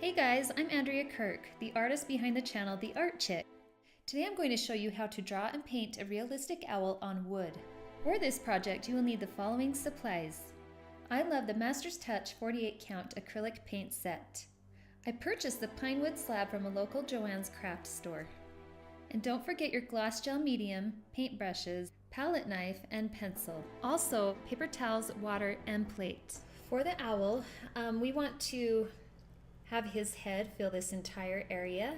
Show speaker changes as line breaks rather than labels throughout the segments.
Hey guys, I'm Andrea Kirk, the artist behind the channel The Art Chik. Today I'm going to show you how to draw and paint a realistic owl on wood. For this project you will need the following supplies. I love the Master's Touch 48 count acrylic paint set. I purchased the pine wood slab from a local Joann's craft store. And don't forget your gloss gel medium, paint brushes, palette knife, and pencil. Also, paper towels, water, and plate. For the owl, we want to have his head fill this entire area,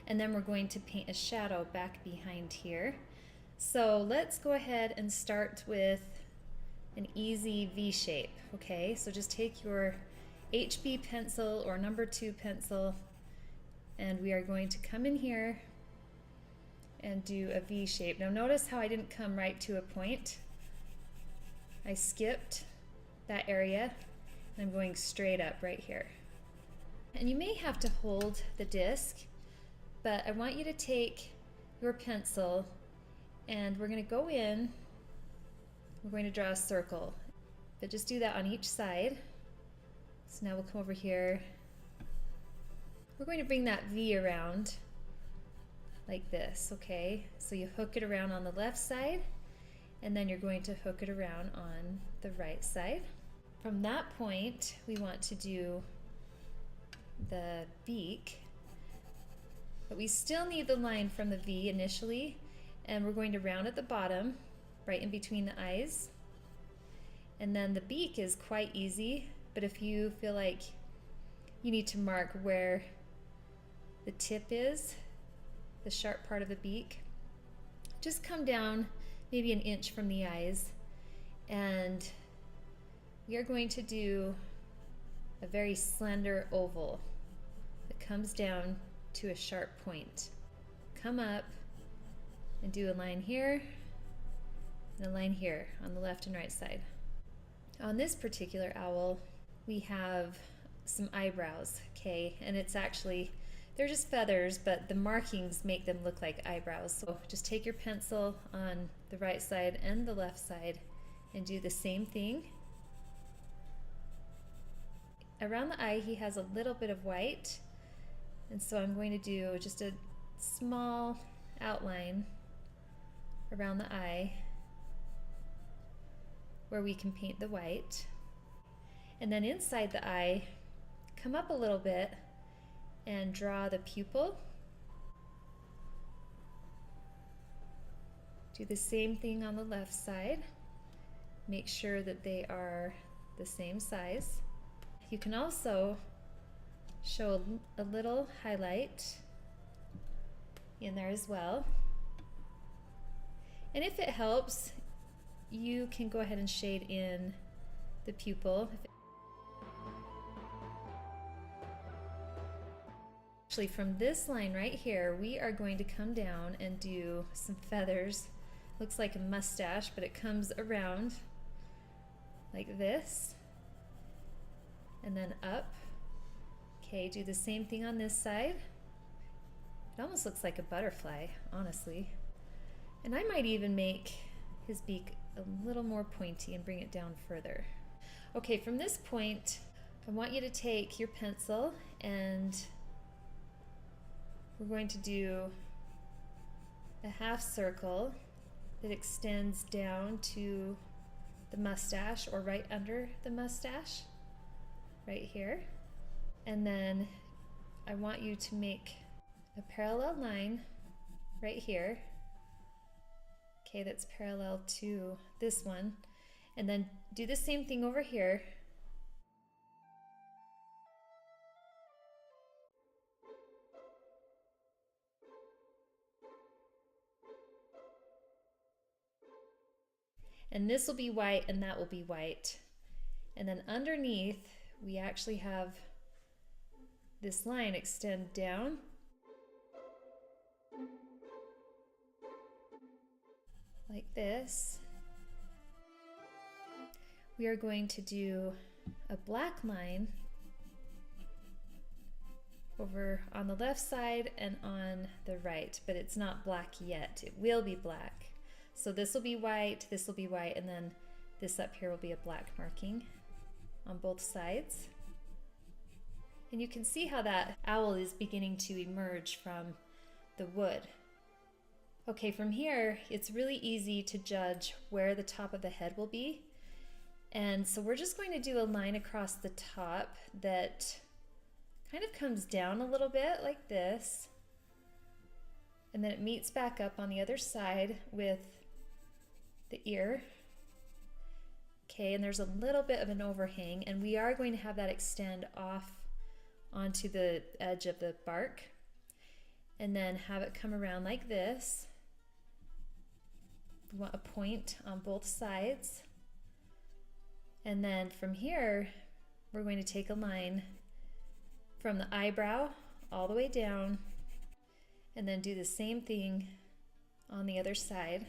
and then we're going to paint a shadow back behind here. So let's go ahead and start with an easy V shape, okay? So just take your HB pencil or number 2 pencil, and we are going to come in here and do a V shape. Now notice how I didn't come right to a point. I skipped that area, and I'm going straight up right here. And you may have to hold the disc, but I want you to take your pencil and we're going to go in, we're going to draw a circle, but just do that on each side. So now we'll come over here. We're going to bring that V around like this, okay? So you hook it around on the left side, and then you're going to hook it around on the right side. From that point, we want to do the beak, but we still need the line from the V initially, and we're going to round at the bottom, right in between the eyes. And then the beak is quite easy, but if you feel like you need to mark where the tip is, the sharp part of the beak, just come down maybe an inch from the eyes, and we are going to do a very slender oval that comes down to a sharp point. Come up and do a line here and a line here on the left and right side. On this particular owl, we have some eyebrows, okay? And it's actually, they're just feathers, but the markings make them look like eyebrows. So just take your pencil on the right side and the left side and do the same thing. Around the eye, he has a little bit of white, and so I'm going to do just a small outline around the eye where we can paint the white. And then inside the eye, come up a little bit and draw the pupil. Do the same thing on the left side. Make sure that they are the same size. You can also show a little highlight in there as well. And if it helps, you can go ahead and shade in the pupil. Actually, from this line right here, we are going to come down and do some feathers. Looks like a mustache, but it comes around like this. And then up. Okay, do the same thing on this side. It almost looks like a butterfly, honestly. And I might even make his beak a little more pointy and bring it down further. Okay, from this point, I want you to take your pencil and we're going to do a half circle that extends down to the mustache or right under the mustache. Right here. And then I want you to make a parallel line right here. Okay, that's parallel to this one. And then do the same thing over here. And this will be white and that will be white. And then underneath, we actually have this line extend down. Like this. We are going to do a black line over on the left side and on the right, but it's not black yet. It will be black. So this will be white, and then this up here will be a black marking on both sides. And you can see how that owl is beginning to emerge from the wood. Okay, from here, it's really easy to judge where the top of the head will be. And so we're just going to do a line across the top that kind of comes down a little bit like this. And then it meets back up on the other side with the ear. Okay, and there's a little bit of an overhang, and we are going to have that extend off onto the edge of the bark, and then have it come around like this. We want a point on both sides. And then from here, we're going to take a line from the eyebrow all the way down, and then do the same thing on the other side.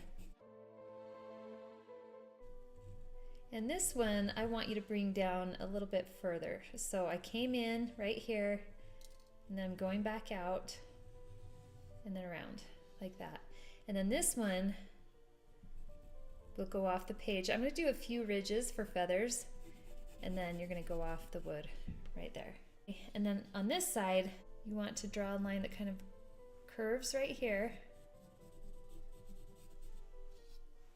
And this one, I want you to bring down a little bit further. So I came in right here, and then I'm going back out, and then around, like that. And then this one will go off the page. I'm gonna do a few ridges for feathers, and then you're gonna go off the wood right there. And then on this side, you want to draw a line that kind of curves right here.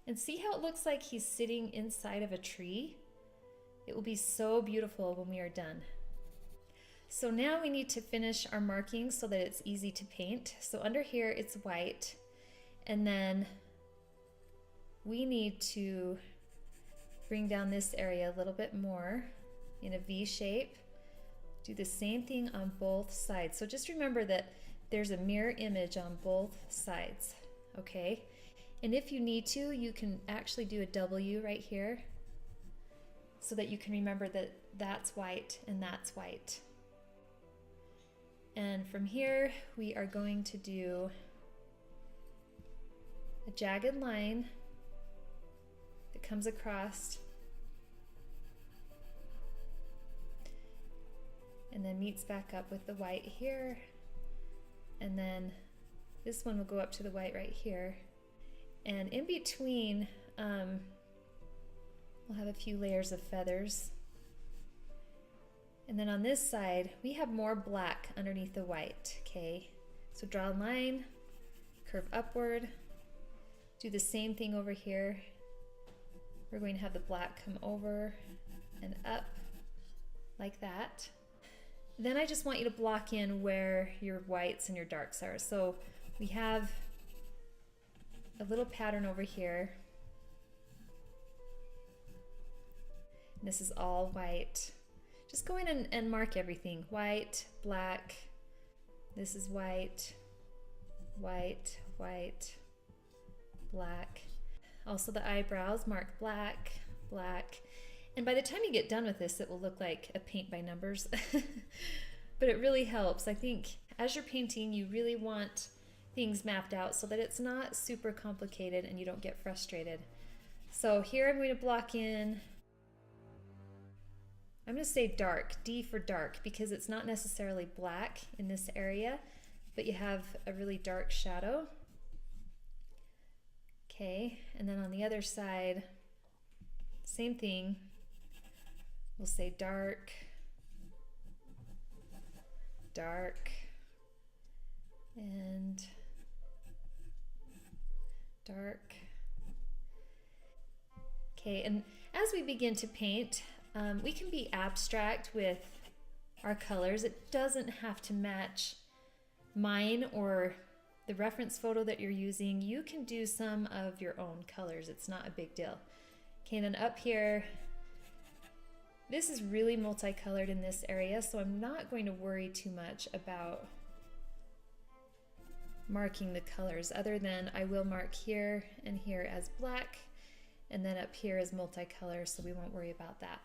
And see how it looks like he's sitting inside of a tree? It will be so beautiful when we are done. So now we need to finish our markings so that it's easy to paint. So under here it's white, and then we need to bring down this area a little bit more in a V shape. Do the same thing on both sides. So just remember that there's a mirror image on both sides, okay? And if you need to, you can actually do a W right here so that you can remember that that's white and that's white. And from here, we are going to do a jagged line that comes across and then meets back up with the white here. And then this one will go up to the white right here. And in between, we'll have a few layers of feathers. And then on this side, we have more black underneath the white, okay? So draw a line, curve upward, do the same thing over here. We're going to have the black come over and up like that. Then I just want you to block in where your whites and your darks are. So we have a little pattern over here. And this is all white. Just go in and mark everything. White, black, this is white, white, white, black. Also the eyebrows, mark black, black. And by the time you get done with this, it will look like a paint by numbers. But it really helps. I think as you're painting, you really want things mapped out so that it's not super complicated and you don't get frustrated. So here I'm going to block in, I'm going to say dark, D for dark, because it's not necessarily black in this area, but you have a really dark shadow. Okay, and then on the other side, same thing. We'll say dark, dark, and dark. Okay, and as we begin to paint, we can be abstract with our colors. It doesn't have to match mine or the reference photo that you're using. You can do some of your own colors. It's not a big deal. Okay, and then up here, this is really multicolored in this area, so I'm not going to worry too much about marking the colors, other than I will mark here and here as black, and then up here is multicolor, so we won't worry about that.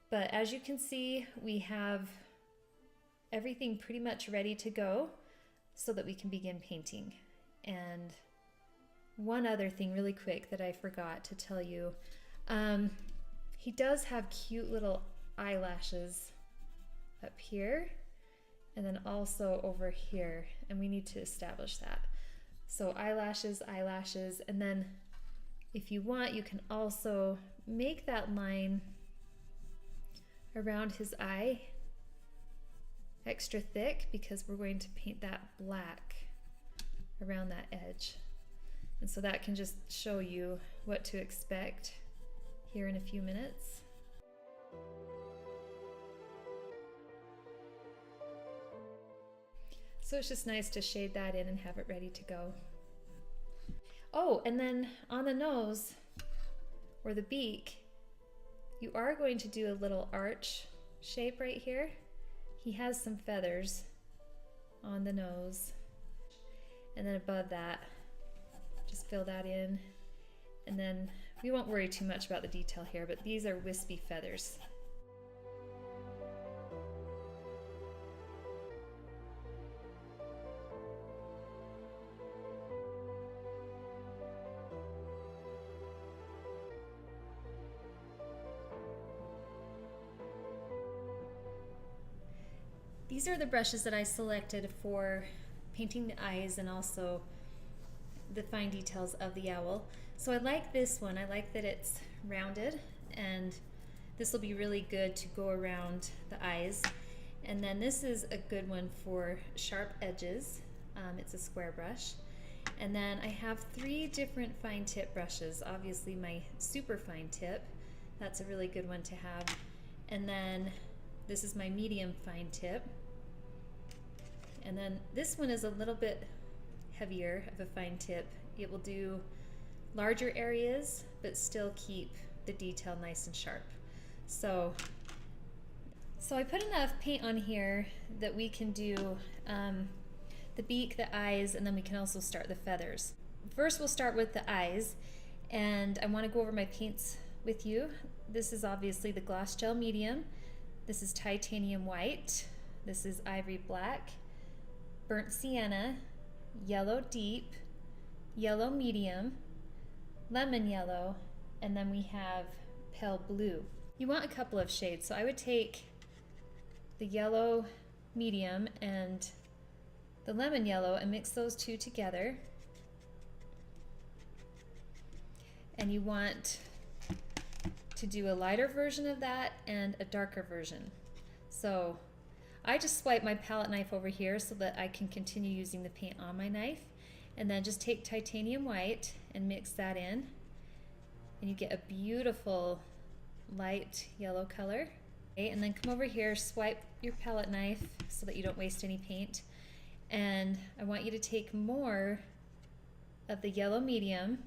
But as you can see, we have everything pretty much ready to go so that we can begin painting. And one other thing really quick that I forgot to tell you, he does have cute little eyelashes up here and then also over here, and we need to establish that. So eyelashes, eyelashes, and then if you want, you can also make that line around his eye extra thick because we're going to paint that black around that edge. And so that can just show you what to expect here in a few minutes. So it's just nice to shade that in and have it ready to go. Oh, and then on the nose or the beak, you are going to do a little arch shape right here. He has some feathers on the nose, and then above that, just fill that in. And then we won't worry too much about the detail here, but these are wispy feathers. These are the brushes that I selected for painting the eyes and also the fine details of the owl. So I like this one. I like that it's rounded, and this will be really good to go around the eyes. And then this is a good one for sharp edges. It's a square brush. And then I have 3 different fine tip brushes. Obviously my super fine tip, that's a really good one to have. And then this is my medium fine tip. And then this one is a little bit heavier of a fine tip. It will do larger areas, but still keep the detail nice and sharp. So I put enough paint on here that we can do the beak, the eyes, and then we can also start the feathers. First we'll start with the eyes, and I want to go over my paints with you. This is obviously the gloss gel medium. This is titanium white. This is ivory black, burnt sienna, yellow deep, yellow medium, lemon yellow, and then we have pale blue. You want a couple of shades, so I would take the yellow medium and the lemon yellow and mix those 2 together. And you want to do a lighter version of that and a darker version. So I just swipe my palette knife over here so that I can continue using the paint on my knife, and then just take titanium white and mix that in, and you get a beautiful light yellow color. Okay, and then come over here, swipe your palette knife so that you don't waste any paint, and I want you to take more of the yellow medium,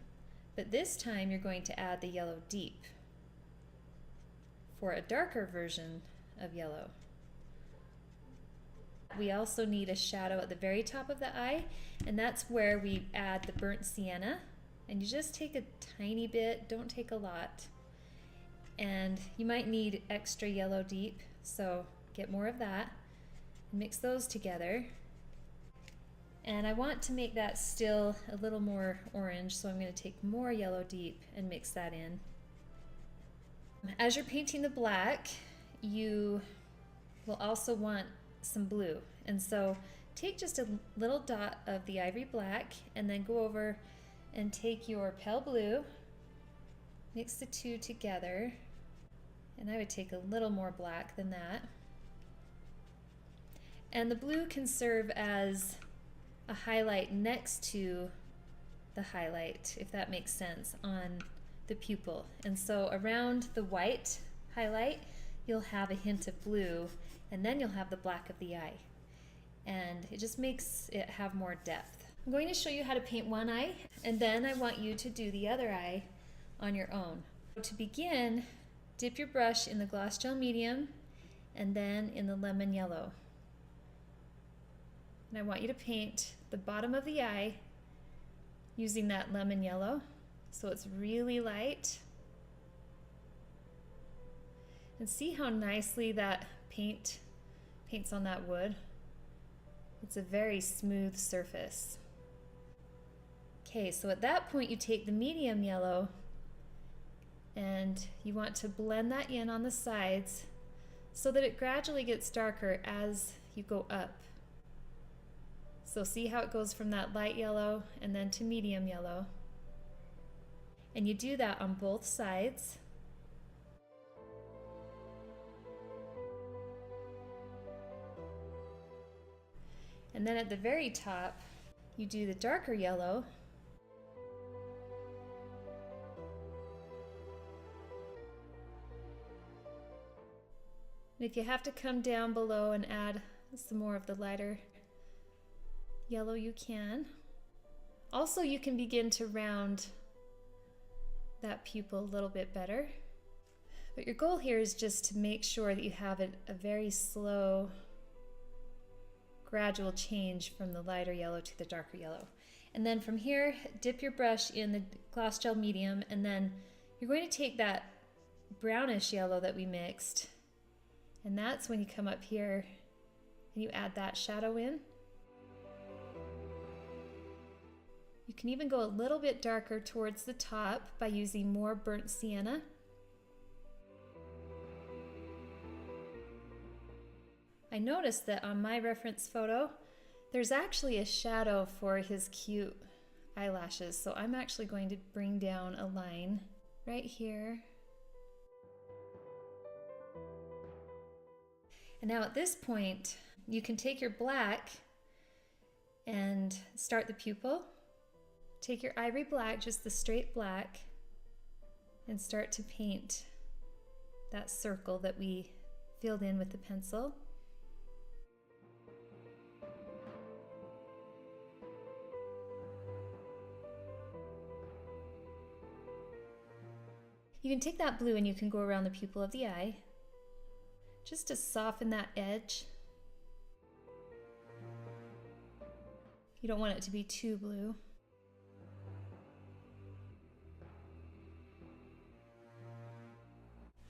but this time you're going to add the yellow deep for a darker version of yellow. We also need a shadow at the very top of the eye, and that's where we add the burnt sienna. And you just take a tiny bit, don't take a lot. And you might need extra yellow deep, so get more of that. Mix those together. And I want to make that still a little more orange, so I'm going to take more yellow deep and mix that in. As you're painting the black, you will also want some blue, and so take just a little dot of the ivory black and then go over and take your pale blue, mix the 2 together, and I would take a little more black than that. And the blue can serve as a highlight next to the highlight, if that makes sense, on the pupil. And so around the white highlight you'll have a hint of blue, and then you'll have the black of the eye, and it just makes it have more depth. I'm going to show you how to paint one eye, and then I want you to do the other eye on your own. To begin, dip your brush in the gloss gel medium and then in the lemon yellow. And I want you to paint the bottom of the eye using that lemon yellow, so it's really light. And see how nicely that paints on that wood? It's a very smooth surface. Okay, so at that point you take the medium yellow and you want to blend that in on the sides so that it gradually gets darker as you go up. So see how it goes from that light yellow and then to medium yellow. And you do that on both sides. And then at the very top, you do the darker yellow. And if you have to come down below and add some more of the lighter yellow, you can. Also, you can begin to round that pupil a little bit better. But your goal here is just to make sure that you have a very slow, gradual change from the lighter yellow to the darker yellow. And then from here, dip your brush in the gloss gel medium, and then you're going to take that brownish yellow that we mixed, and that's when you come up here and you add that shadow in. You can even go a little bit darker towards the top by using more burnt sienna. I noticed that on my reference photo, there's actually a shadow for his cute eyelashes. So I'm actually going to bring down a line right here. And now at this point, you can take your black and start the pupil. Take your ivory black, just the straight black, and start to paint that circle that we filled in with the pencil. You can take that blue and you can go around the pupil of the eye, just to soften that edge. You don't want it to be too blue.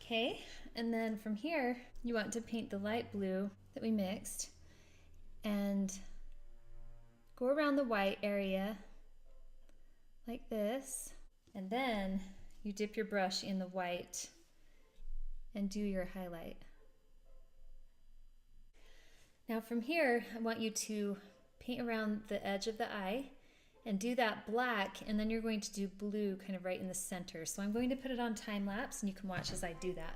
Okay, and then from here, you want to paint the light blue that we mixed and go around the white area like this, and then you dip your brush in the white and do your highlight. Now from here, I want you to paint around the edge of the eye and do that black, and then you're going to do blue kind of right in the center. So I'm going to put it on time lapse and you can watch as I do that.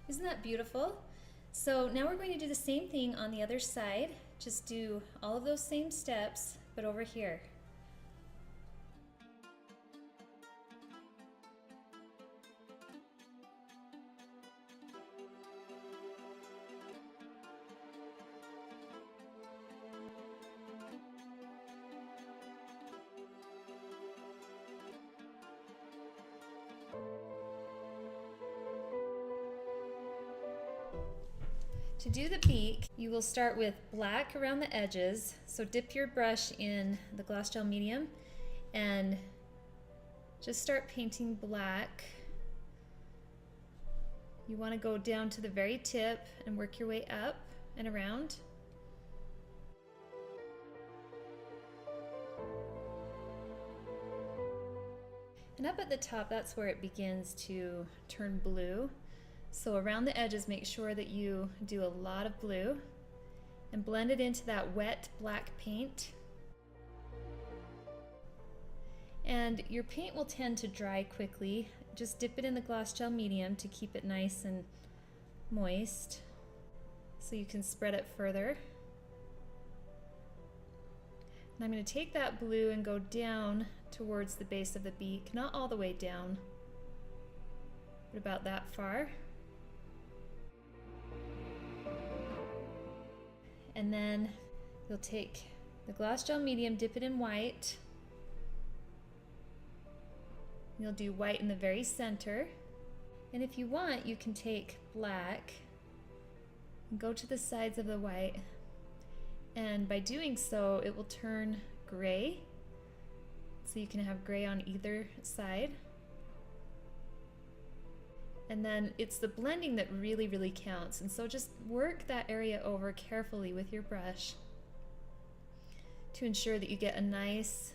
Isn't that beautiful? So now we're going to do the same thing on the other side. Just do all of those same steps, but over here. To do the beak, you will start with black around the edges. So dip your brush in the gloss gel medium and just start painting black. You want to go down to the very tip and work your way up and around. And up at the top, that's where it begins to turn blue. So around the edges, make sure that you do a lot of blue and blend it into that wet black paint. And your paint will tend to dry quickly. Just dip it in the gloss gel medium to keep it nice and moist so you can spread it further. And I'm going to take that blue and go down towards the base of the beak, not all the way down, but about that far. And then you'll take the gloss gel medium, dip it in white. You'll do white in the very center. And if you want, you can take black and go to the sides of the white. And by doing so, it will turn gray. So you can have gray on either side. And then it's the blending that really, really counts. And so just work that area over carefully with your brush to ensure that you get a nice,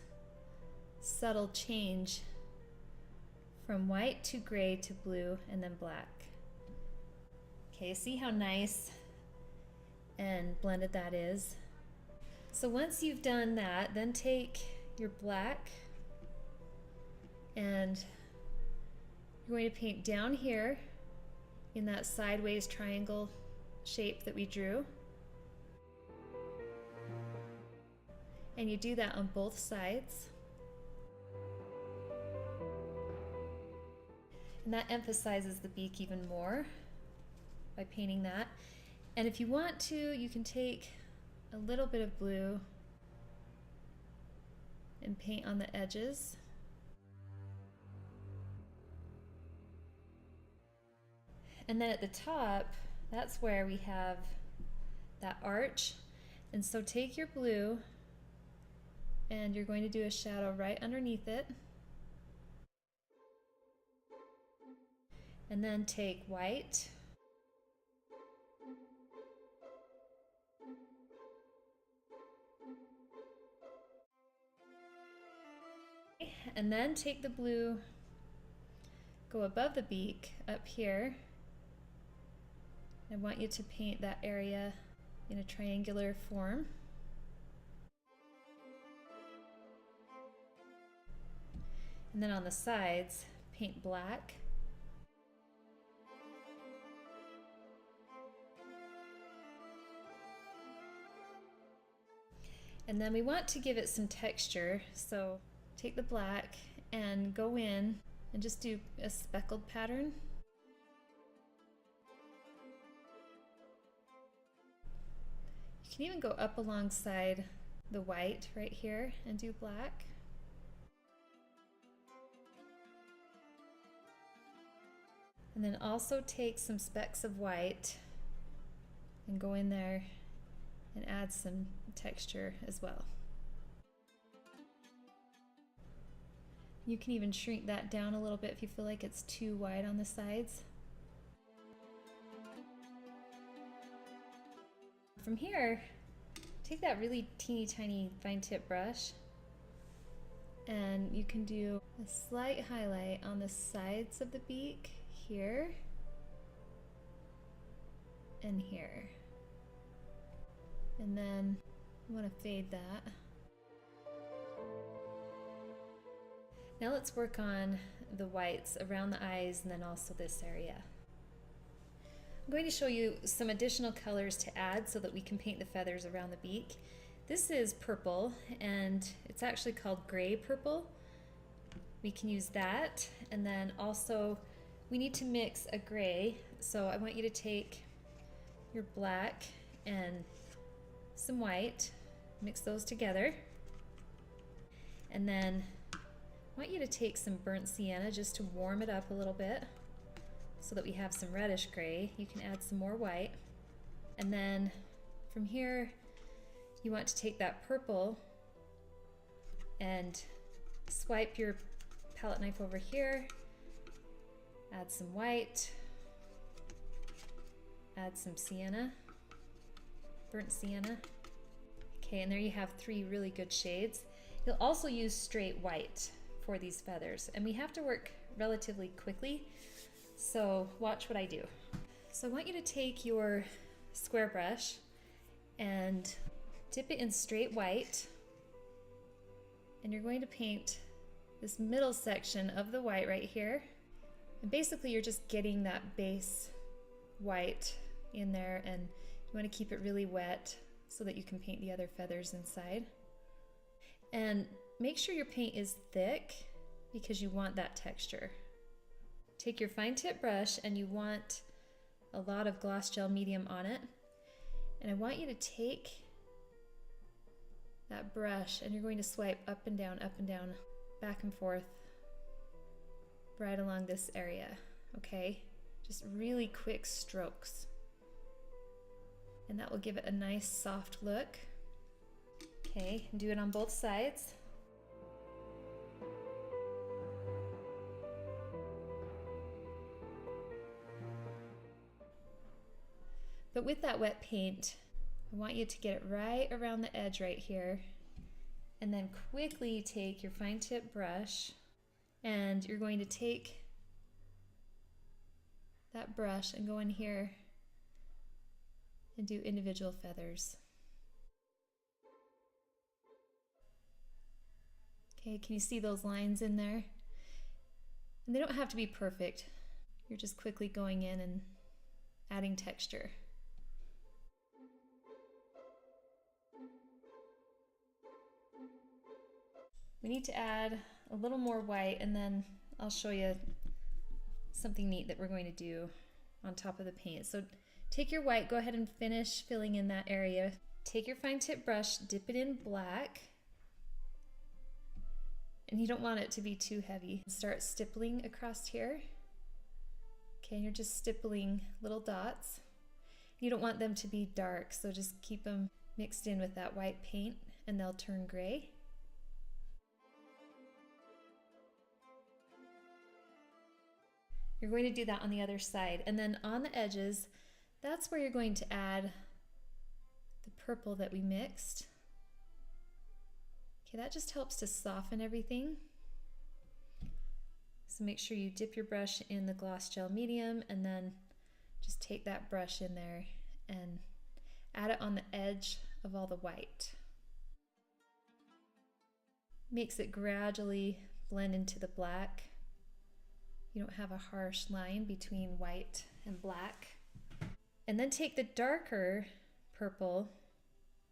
subtle change from white to gray to blue and then black. Okay, see how nice and blended that is? So once you've done that, then take your black and you're going to paint down here in that sideways triangle shape that we drew. And you do that on both sides. And that emphasizes the beak even more by painting that. And if you want to, you can take a little bit of blue and paint on the edges. And then at the top, that's where we have that arch. And so take your blue and you're going to do a shadow right underneath it. And then take white and then take the blue, go above the beak up here. I want you to paint that area in a triangular form. And then on the sides, paint black. And then we want to give it some texture, so take the black and go in and just do a speckled pattern. You can even go up alongside the white right here and do black. And then also take some specks of white and go in there and add some texture as well. You can even shrink that down a little bit if you feel like it's too wide on the sides. From here, take that really teeny tiny fine tip brush and you can do a slight highlight on the sides of the beak here and here. And then you want to fade that. Now let's work on the whites around the eyes and then also this area. I'm going to show you some additional colors to add so that we can paint the feathers around the beak. This is purple and it's actually called gray purple. We can use that, and then also we need to mix a gray, so I want you to take your black and some white, mix those together, and then I want you to take some burnt sienna just to warm it up a little bit so that we have some reddish gray. You can add some more white, and then from here you want to take that purple and swipe your palette knife over here, add some white, add some sienna, burnt sienna. Okay, and there you have 3 really good shades. You'll also use straight white for these feathers, and we have to work relatively quickly, so watch what I do. So I want you to take your square brush and dip it in straight white, and you're going to paint this middle section of the white right here. And basically you're just getting that base white in there, and you want to keep it really wet so that you can paint the other feathers inside. And make sure your paint is thick because you want that texture. Take your fine tip brush and you want a lot of gloss gel medium on it. And I want you to take that brush and you're going to swipe up and down, back and forth, right along this area, okay? Just really quick strokes. And that will give it a nice soft look. Okay, and do it on both sides. But with that wet paint, I want you to get it right around the edge right here, and then quickly take your fine tip brush, and you're going to take that brush and go in here and do individual feathers. Okay, can you see those lines in there? And they don't have to be perfect. You're just quickly going in and adding texture. We need to add a little more white, and then I'll show you something neat that we're going to do on top of the paint. So take your white, go ahead and finish filling in that area. Take your fine tip brush, dip it in black, and you don't want it to be too heavy. Start stippling across here. Okay, and you're just stippling little dots. You don't want them to be dark, so just keep them mixed in with that white paint and they'll turn gray. You're going to do that on the other side, and then on the edges, that's where you're going to add the purple that we mixed. Okay, that just helps to soften everything. So make sure you dip your brush in the gloss gel medium, and then just take that brush in there and add it on the edge of all the white. Makes it gradually blend into the black. You don't have a harsh line between white and black. And then take the darker purple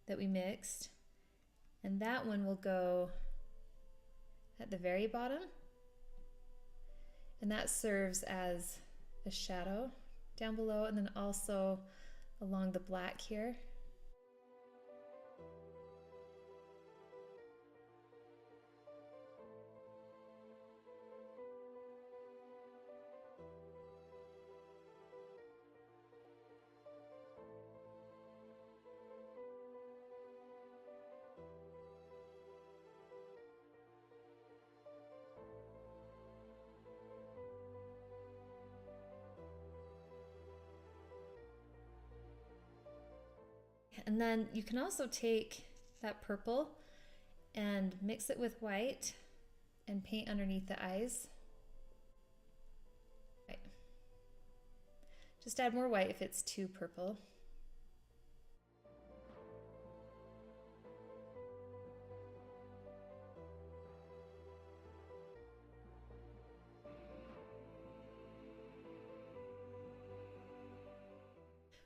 that we mixed, and that one will go at the very bottom. And that serves as a shadow down below, and then also along the black here. And then you can also take that purple and mix it with white and paint underneath the eyes. Right. Just add more white if it's too purple.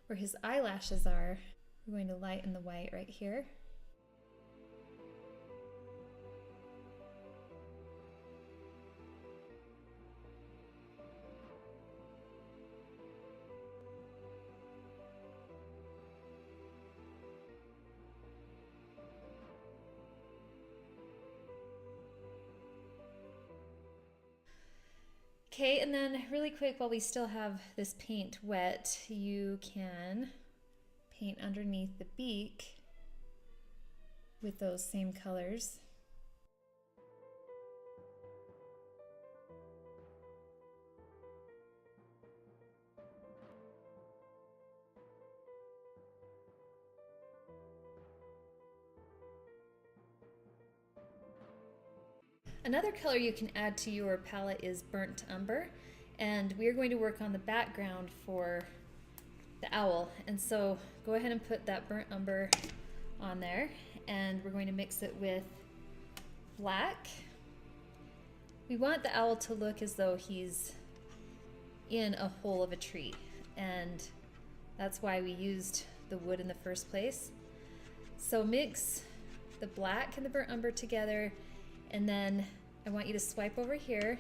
Where his eyelashes are, we're going to lighten the white right here. Okay, and then really quick, while we still have this paint wet, you can paint underneath the beak with those same colors. Another color you can add to your palette is burnt umber, and we're going to work on the background for the owl. And so go ahead and put that burnt umber on there, and we're going to mix it with black. We want the owl to look as though he's in a hole of a tree, and that's why we used the wood in the first place. So mix the black and the burnt umber together, and then I want you to swipe over here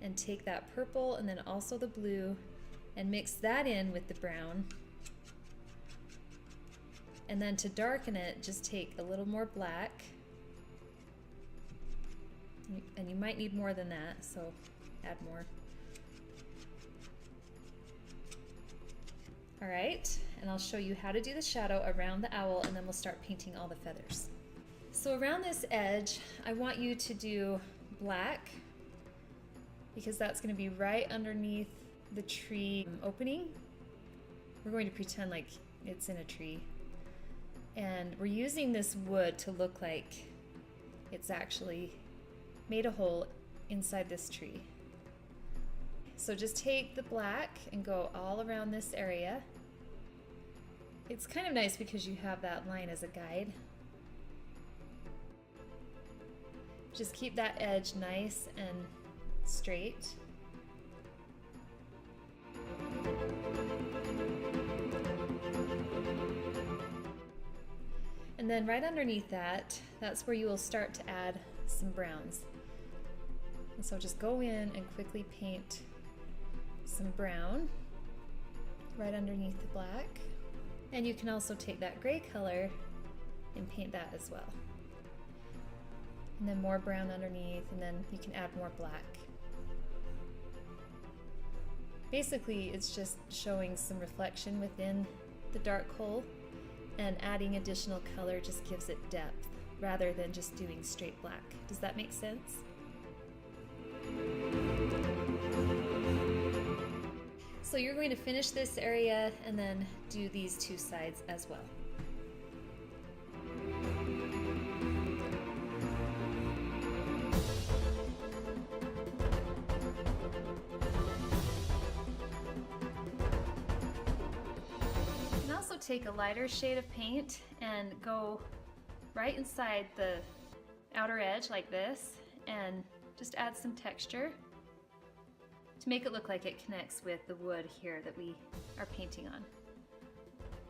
and take that purple and then also the blue and mix that in with the brown. And then to darken it, just take a little more black. And you might need more than that, so add more. All right, and I'll show you how to do the shadow around the owl, and then we'll start painting all the feathers. So around this edge, I want you to do black, because that's going to be right underneath the tree opening we're going to pretend like it's in a tree. And we're using this wood to look like it's actually made a hole inside this tree. So just take the black and go all around this area. It's kind of nice because you have that line as a guide. Just keep that edge nice and straight. And then right underneath that, that's where you will start to add some browns. And so just go in and quickly paint some brown right underneath the black. And you can also take that gray color and paint that as well. And then more brown underneath, and then you can add more black. Basically, it's just showing some reflection within the dark hole, and adding additional color just gives it depth rather than just doing straight black. Does that make sense? So you're going to finish this area and then do these two sides as well. You can also take a lighter shade of paint and go right inside the outer edge like this and just add some texture to make it look like it connects with the wood here that we are painting on.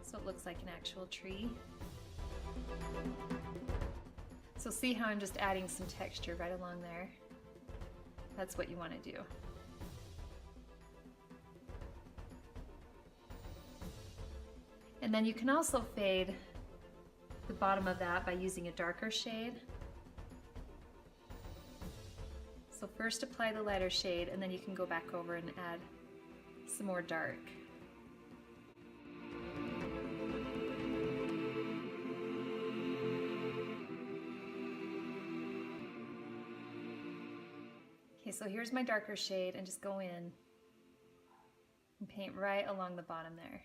So it looks like an actual tree. So see how I'm just adding some texture right along there? That's what you want to do. And then you can also fade the bottom of that by using a darker shade. So first apply the lighter shade, and then you can go back over and add some more dark. Okay, so here's my darker shade, and just go in and paint right along the bottom there.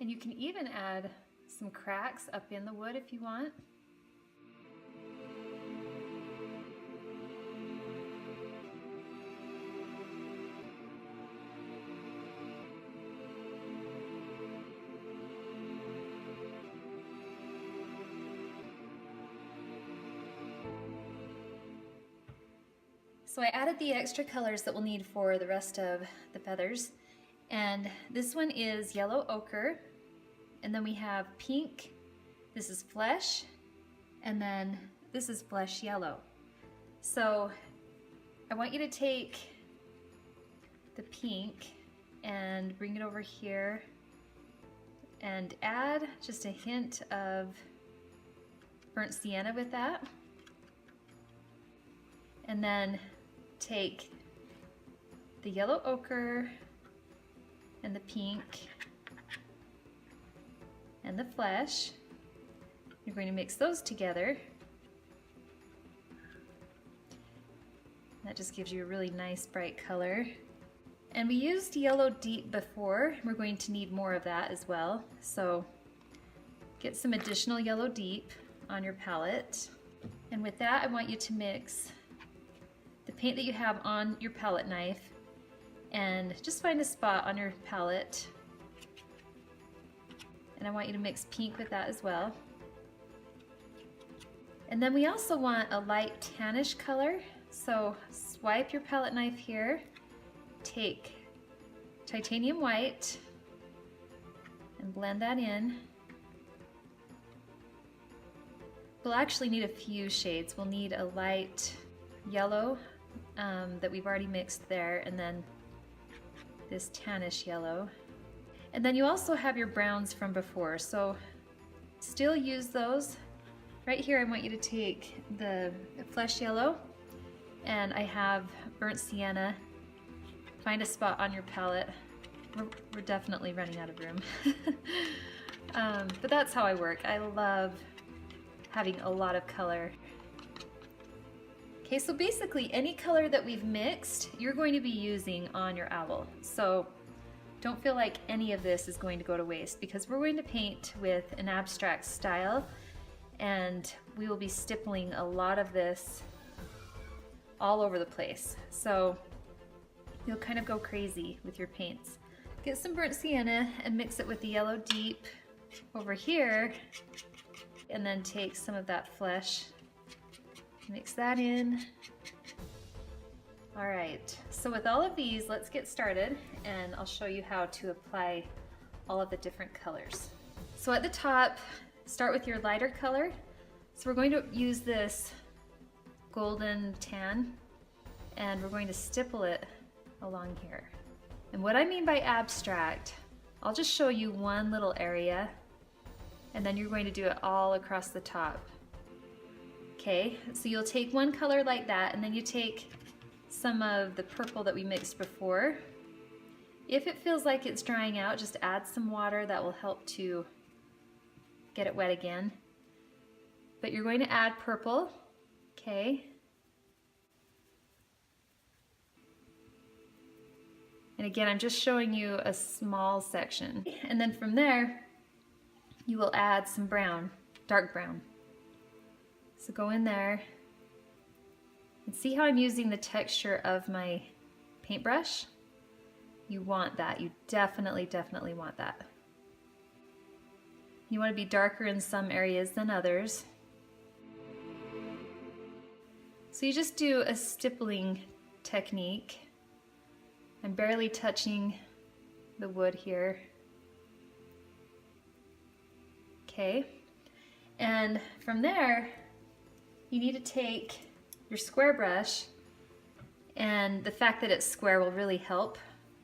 And you can even add some cracks up in the wood if you want. So I added the extra colors that we'll need for the rest of the feathers. And this one is yellow ochre, and then we have pink, this is flesh, and then this is flesh yellow. So I want you to take the pink and bring it over here and add just a hint of burnt sienna with that. And then take the yellow ochre and the pink and the flesh. You're going to mix those together. That just gives you a really nice bright color. And we used yellow deep before. We're going to need more of that as well. So get some additional yellow deep on your palette. And with that, I want you to mix the paint that you have on your palette knife, and just find a spot on your palette. And I want you to mix pink with that as well. And then we also want a light tannish color. So swipe your palette knife here, take titanium white and blend that in. We'll actually need a few shades. We'll need a light yellow that we've already mixed there, and then this tannish yellow. And then you also have your browns from before, so still use those. Right here I want you to take the flesh yellow, and I have burnt sienna. Find a spot on your palette. We're definitely running out of room. But that's how I work. I love having a lot of color. Okay, so basically any color that we've mixed, you're going to be using on your owl. So don't feel like any of this is going to go to waste because we're going to paint with an abstract style and we will be stippling a lot of this all over the place. So you'll kind of go crazy with your paints. Get some burnt sienna and mix it with the yellow deep over here, and then take some of that flesh, mix that in. All right, so with all of these, let's get started and I'll show you how to apply all of the different colors. So at the top, start with your lighter color. So we're going to use this golden tan and we're going to stipple it along here. And what I mean by abstract, I'll just show you one little area and then you're going to do it all across the top. Okay, so you'll take one color like that and then you take some of the purple that we mixed before. If it feels like it's drying out, just add some water. That will help to get it wet again. But you're going to add purple, okay? And again, I'm just showing you a small section. And then from there, you will add some brown, dark brown. So go in there and see how I'm using the texture of my paintbrush? You want that. You definitely want that. You want to be darker in some areas than others. So you just do a stippling technique. I'm barely touching the wood here. Okay, and from there, you need to take your square brush, and the fact that it's square will really help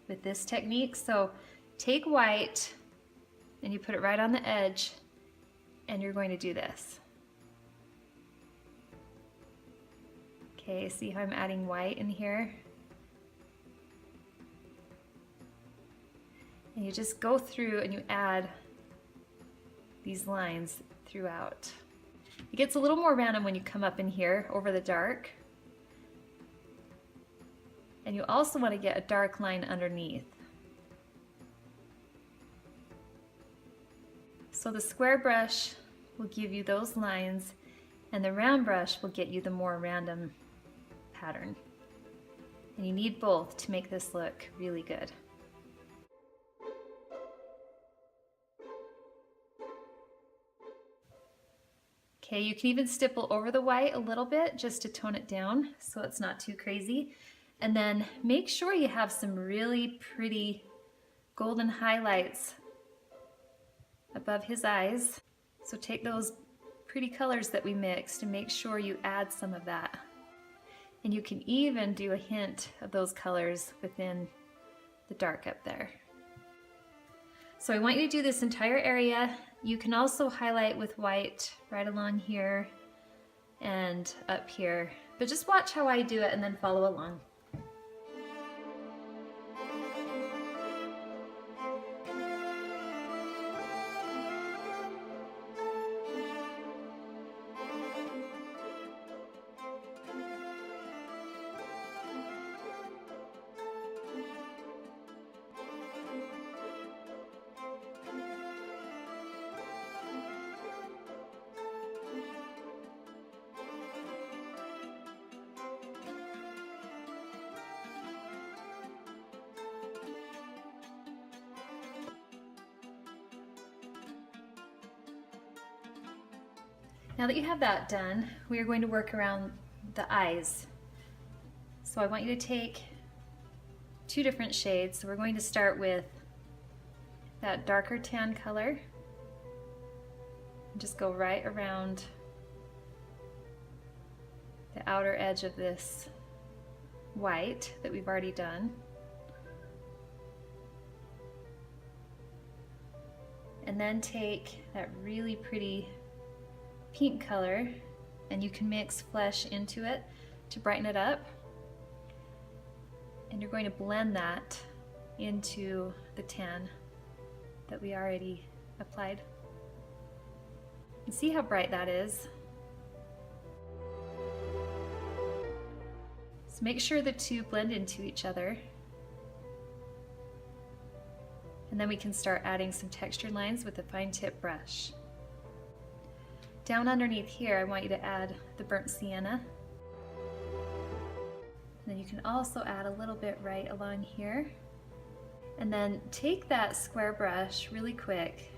with this technique. So take white and you put it right on the edge and you're going to do this. Okay, see how I'm adding white in here? And you just go through and you add these lines throughout. It gets a little more random when you come up in here over the dark. And you also want to get a dark line underneath. So the square brush will give you those lines and the round brush will get you the more random pattern. And you need both to make this look really good. Okay, you can even stipple over the white a little bit just to tone it down so it's not too crazy. And then make sure you have some really pretty golden highlights above his eyes. So take those pretty colors that we mixed and make sure you add some of that. And you can even do a hint of those colors within the dark up there. So I want you to do this entire area. You can also highlight with white right along here and up here, but just watch how I do it and then follow along. Now that you have that done, we are going to work around the eyes. So I want you to take two different shades. So we're going to start with that darker tan color and just go right around the outer edge of this white that we've already done. And then take that really pretty pink color and you can mix flesh into it to brighten it up. And you're going to blend that into the tan that we already applied. And see how bright that is. So make sure the two blend into each other. And then we can start adding some textured lines with a fine tip brush. Down underneath here, I want you to add the burnt sienna. And then you can also add a little bit right along here. And then take that square brush really quick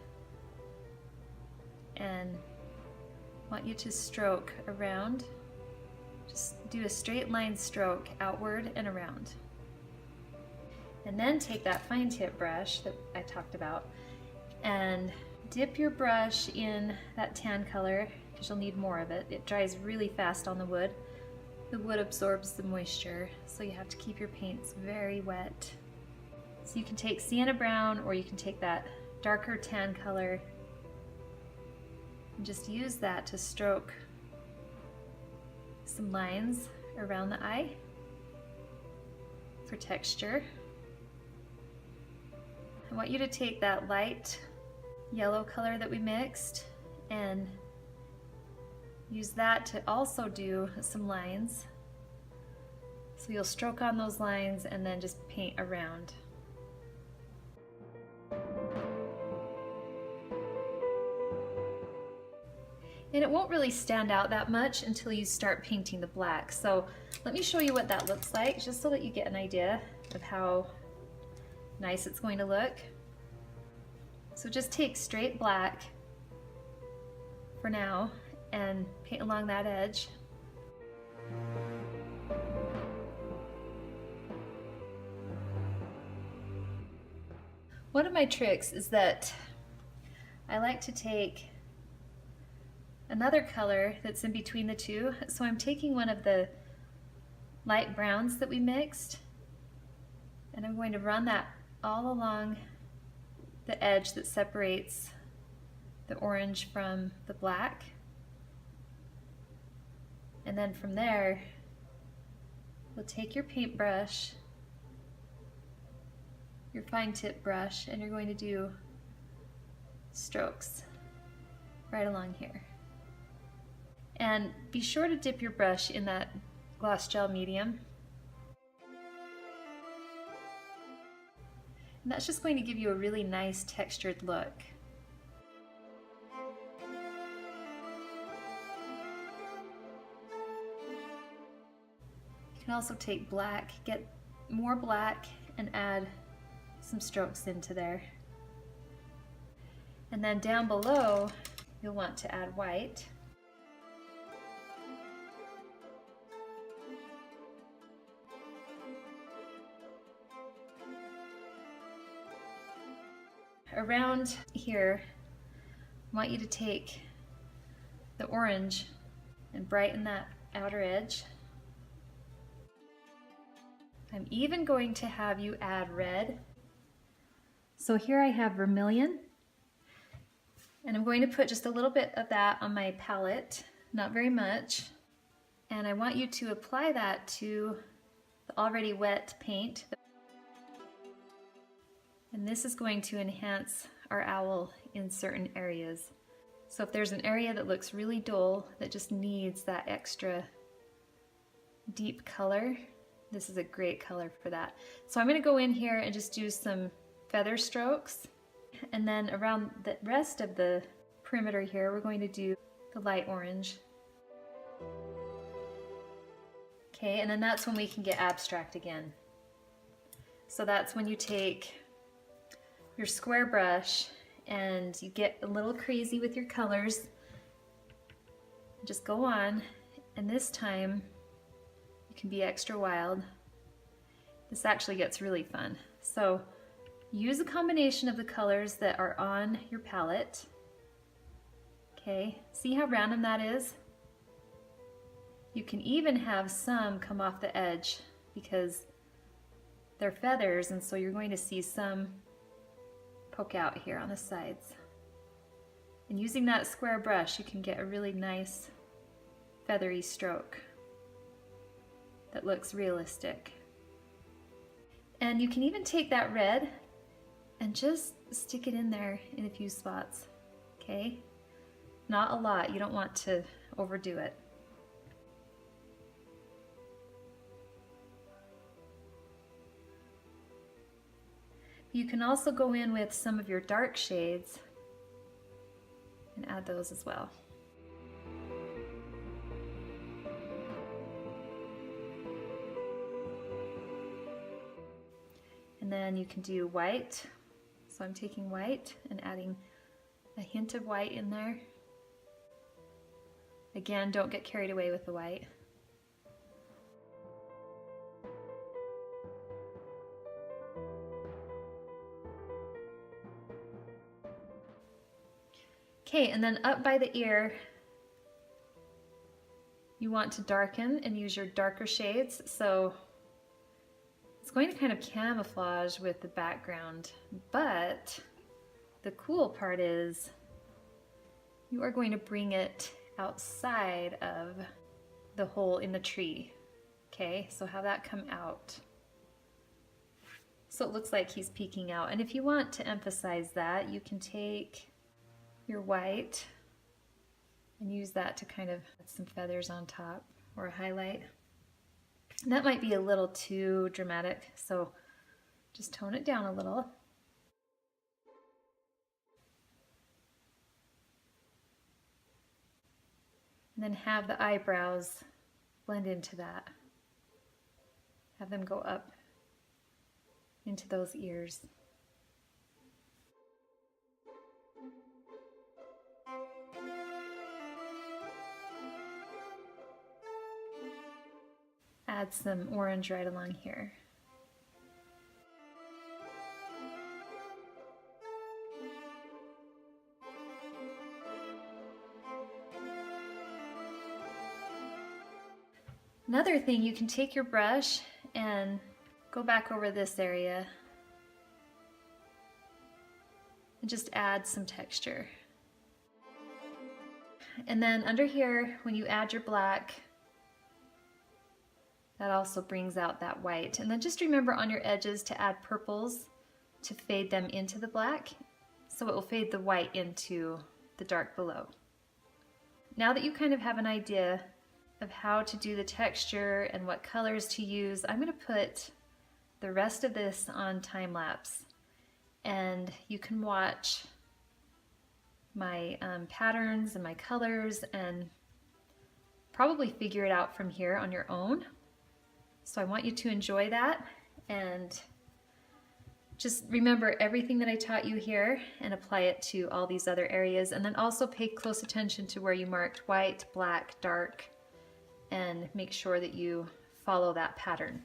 and I want you to stroke around. Just do a straight line stroke outward and around. And then take that fine tip brush that I talked about and dip your brush in that tan color because you'll need more of it. It dries really fast on the wood. The wood absorbs the moisture, so you have to keep your paints very wet. So you can take sienna brown or you can take that darker tan color and just use that to stroke some lines around the eye for texture. I want you to take that light yellow color that we mixed and use that to also do some lines. So you'll stroke on those lines and then just paint around. And it won't really stand out that much until you start painting the black. So let me show you what that looks like, just so that you get an idea of how nice it's going to look. So just take straight black for now and paint along that edge. One of my tricks is that I like to take another color that's in between the two. So I'm taking one of the light browns that we mixed and I'm going to run that all along the edge that separates the orange from the black. And then from there, we'll take your paintbrush, your fine tip brush, and you're going to do strokes right along here. And be sure to dip your brush in that gloss gel medium. And that's just going to give you a really nice textured look. You can also take black, get more black, and add some strokes into there. And then down below, you'll want to add white. Around here, I want you to take the orange and brighten that outer edge. I'm even going to have you add red. So here I have vermilion, and I'm going to put just a little bit of that on my palette, not very much. And I want you to apply that to the already wet paint. And this is going to enhance our owl in certain areas. So if there's an area that looks really dull, that just needs that extra deep color, this is a great color for that. So I'm going to go in here and just do some feather strokes. And then around the rest of the perimeter here, we're going to do the light orange. Okay, and then that's when we can get abstract again. So that's when you take your square brush and you get a little crazy with your colors. Just go on, and this time you can be extra wild. This actually gets really fun. So use a combination of the colors that are on your palette. Okay, see how random that is? You can even have some come off the edge because they're feathers, and so you're going to see some poke out here on the sides. And using that square brush, you can get a really nice feathery stroke that looks realistic. And you can even take that red and just stick it in there in a few spots, okay? Not a lot, you don't want to overdo it. You can also go in with some of your dark shades and add those as well. And then you can do white. So I'm taking white and adding a hint of white in there. Again, don't get carried away with the white. Okay, and then up by the ear, you want to darken and use your darker shades. So it's going to kind of camouflage with the background, but the cool part is you are going to bring it outside of the hole in the tree. Okay, so have that come out. So it looks like he's peeking out. And if you want to emphasize that, you can take your white and use that to kind of put some feathers on top or a highlight. That might be a little too dramatic, so just tone it down a little. And then have the eyebrows blend into that. Have them go up into those ears. Add some orange right along here. Another thing, you can take your brush and go back over this area and just add some texture. And then under here, when you add your black, that also brings out that white. And then just remember on your edges to add purples to fade them into the black, so it will fade the white into the dark below. Now that you kind of have an idea of how to do the texture and what colors to use, I'm going to put the rest of this on time lapse, and you can watch my patterns and my colors and probably figure it out from here on your own. So I want you to enjoy that, and just remember everything that I taught you here and apply it to all these other areas. And then also pay close attention to where you marked white, black, dark, and make sure that you follow that pattern.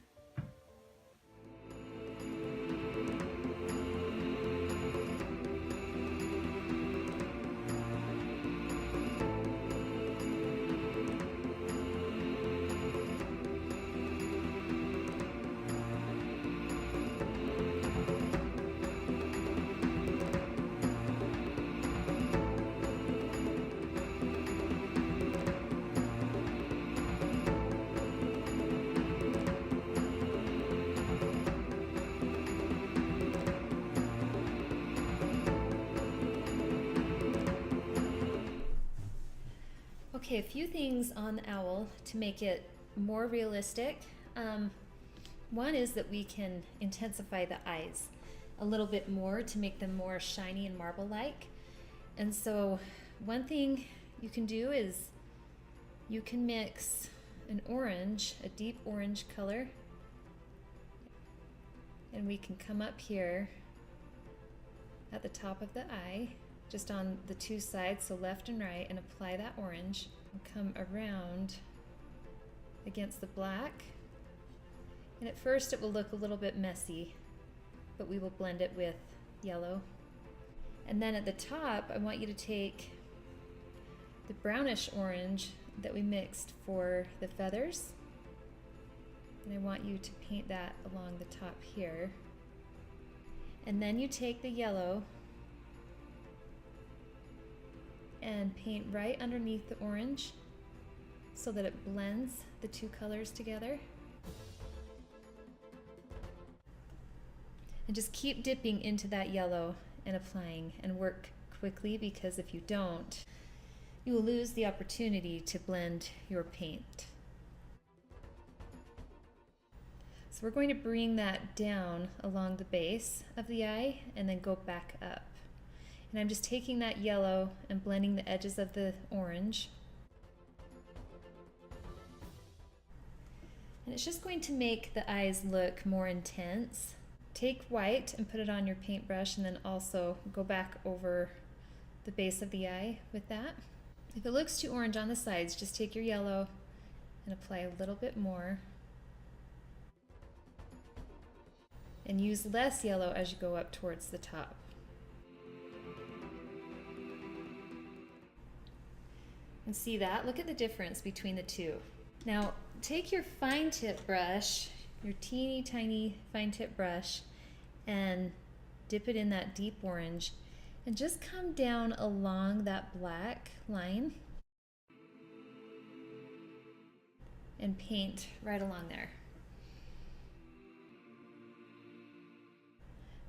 Okay, a few things on the owl to make it more realistic. One is that we can intensify the eyes a little bit more to make them more shiny and marble-like. And so one thing you can do is you can mix an orange, a deep orange color, and we can come up here at the top of the eye, just on the two sides, so left and right, and apply that orange and come around against the black. And at first it will look a little bit messy, but we will blend it with yellow. And then at the top, I want you to take the brownish orange that we mixed for the feathers, and I want you to paint that along the top here. And then you take the yellow and paint right underneath the orange so that it blends the two colors together. And just keep dipping into that yellow and applying, and work quickly, because if you don't, you will lose the opportunity to blend your paint. So So we're going to bring that down along the base of the eye and then go back up. And I'm just taking that yellow and blending the edges of the orange. And it's just going to make the eyes look more intense. Take white and put it on your paintbrush and then also go back over the base of the eye with that. If it looks too orange on the sides, just take your yellow and apply a little bit more. And use less yellow as you go up towards the top. And see that? Look at the difference between the two. Now take your fine tip brush, your teeny tiny fine tip brush, and dip it in that deep orange and just come down along that black line and paint right along there.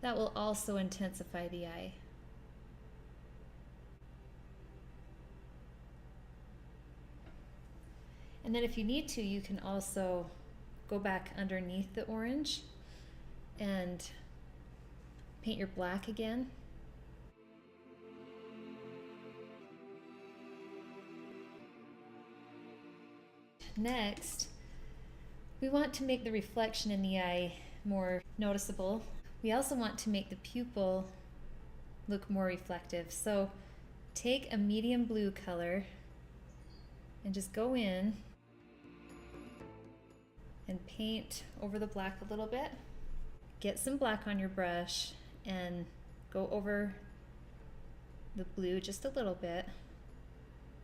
That will also intensify the eye. And then if you need to, you can also go back underneath the orange and paint your black again. Next, we want to make the reflection in the eye more noticeable. We also want to make the pupil look more reflective. So take a medium blue color and just go in and paint over the black a little bit. Get some black on your brush and go over the blue just a little bit,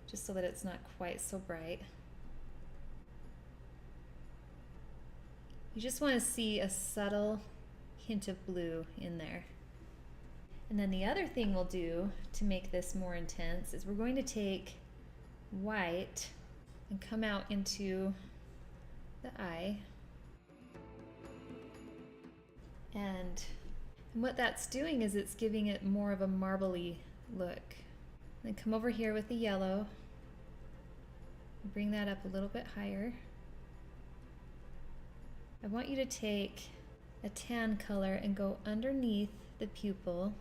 just so that it's not quite so bright. You just want to see a subtle hint of blue in there. And then the other thing we'll do to make this more intense is we're going to take white and come out into the eye. And what that's doing is it's giving it more of a marbly look. Then come over here with the yellow, bring that up a little bit higher. I want you to take a tan color and go underneath the pupil.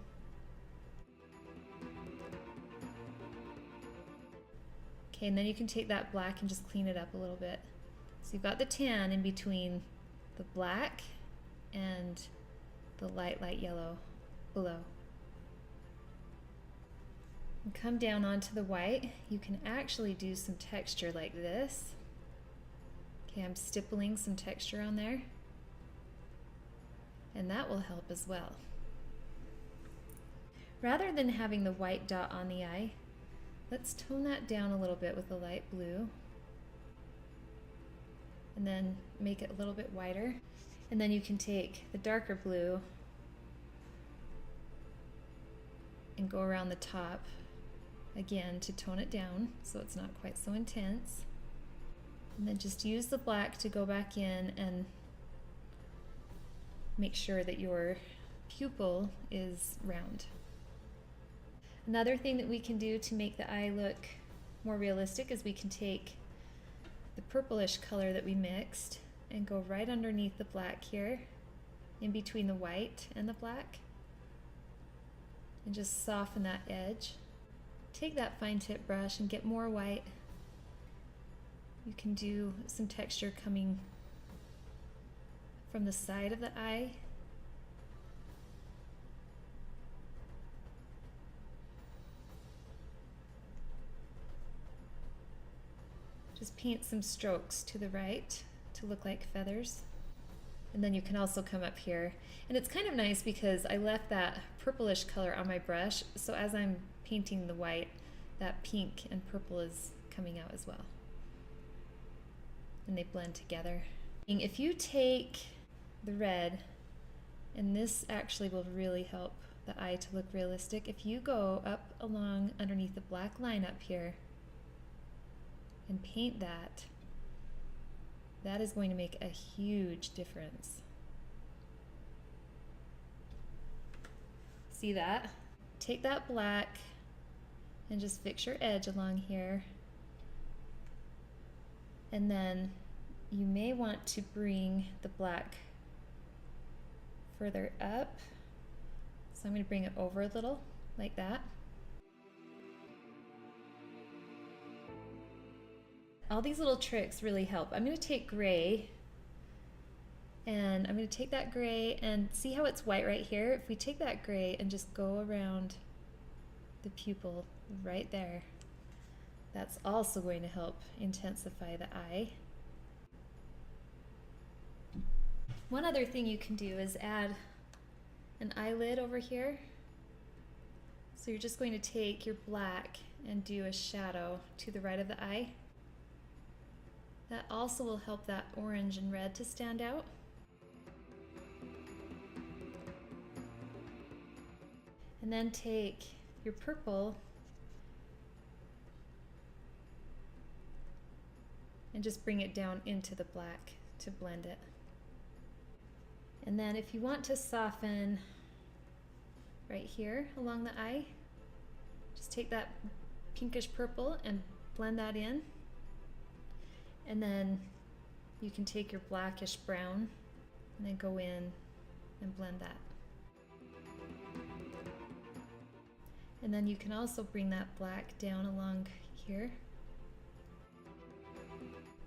Okay, and then you can take that black and just clean it up a little bit. So you've got the tan in between the black and the light yellow below. And come down onto the white. You can actually do some texture like this. Okay, I'm stippling some texture on there. And that will help as well. Rather than having the white dot on the eye, let's tone that down a little bit with the light blue. And then make it a little bit wider. And then you can take the darker blue and go around the top again to tone it down so it's not quite so intense. And then just use the black to go back in and make sure that your pupil is round. Another thing that we can do to make the eye look more realistic is we can take the purplish color that we mixed and go right underneath the black here, in between the white and the black, and just soften that edge. Take that fine tip brush and get more white. You can do some texture coming from the side of the eye. Just paint some strokes to the right to look like feathers. And then you can also come up here. And it's kind of nice because I left that purplish color on my brush, so as I'm painting the white, that pink and purple is coming out as well. And they blend together. If you take the red, and this actually will really help the eye to look realistic, if you go up along underneath the black line up here and paint that, that is going to make a huge difference. See that? Take that black and just fix your edge along here. And then you may want to bring the black further up. So I'm going to bring it over a little, like that. All these little tricks really help. I'm going to take gray, and I'm going to take that gray, and see how it's white right here? If we take that gray and just go around the pupil right there, that's also going to help intensify the eye. One other thing you can do is add an eyelid over here. So you're just going to take your black and do a shadow to the right of the eye. That also will help that orange and red to stand out. And then take your purple and just bring it down into the black to blend it. And then if you want to soften right here along the eye, just take that pinkish purple and blend that in. And then you can take your blackish brown and then go in and blend that. And then you can also bring that black down along here.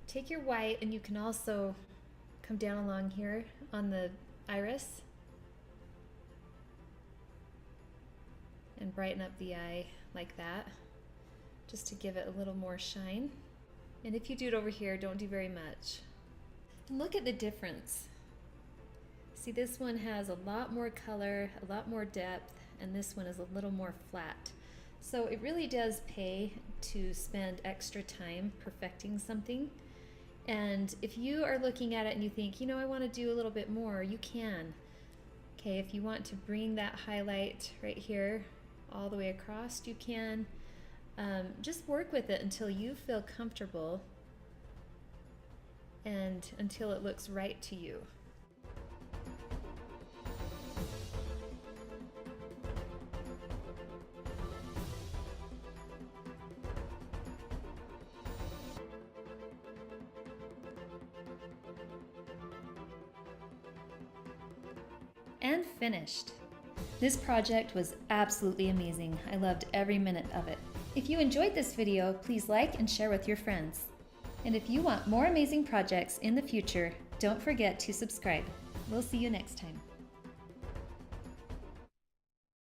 Take your white and you can also come down along here on the iris and brighten up the eye like that, just to give it a little more shine. And if you do it over here, don't do very much. And look at the difference. See, this one has a lot more color, a lot more depth, and this one is a little more flat. So it really does pay to spend extra time perfecting something. And if you are looking at it and you think, you know, I want to do a little bit more, you can. Okay, if you want to bring that highlight right here all the way across, you can. Just work with it until you feel comfortable and until it looks right to you. And finished. This project was absolutely amazing. I loved every minute of it. If you enjoyed this video, please like and share with your friends. And if you want more amazing projects in the future, don't forget to subscribe. We'll see you next time.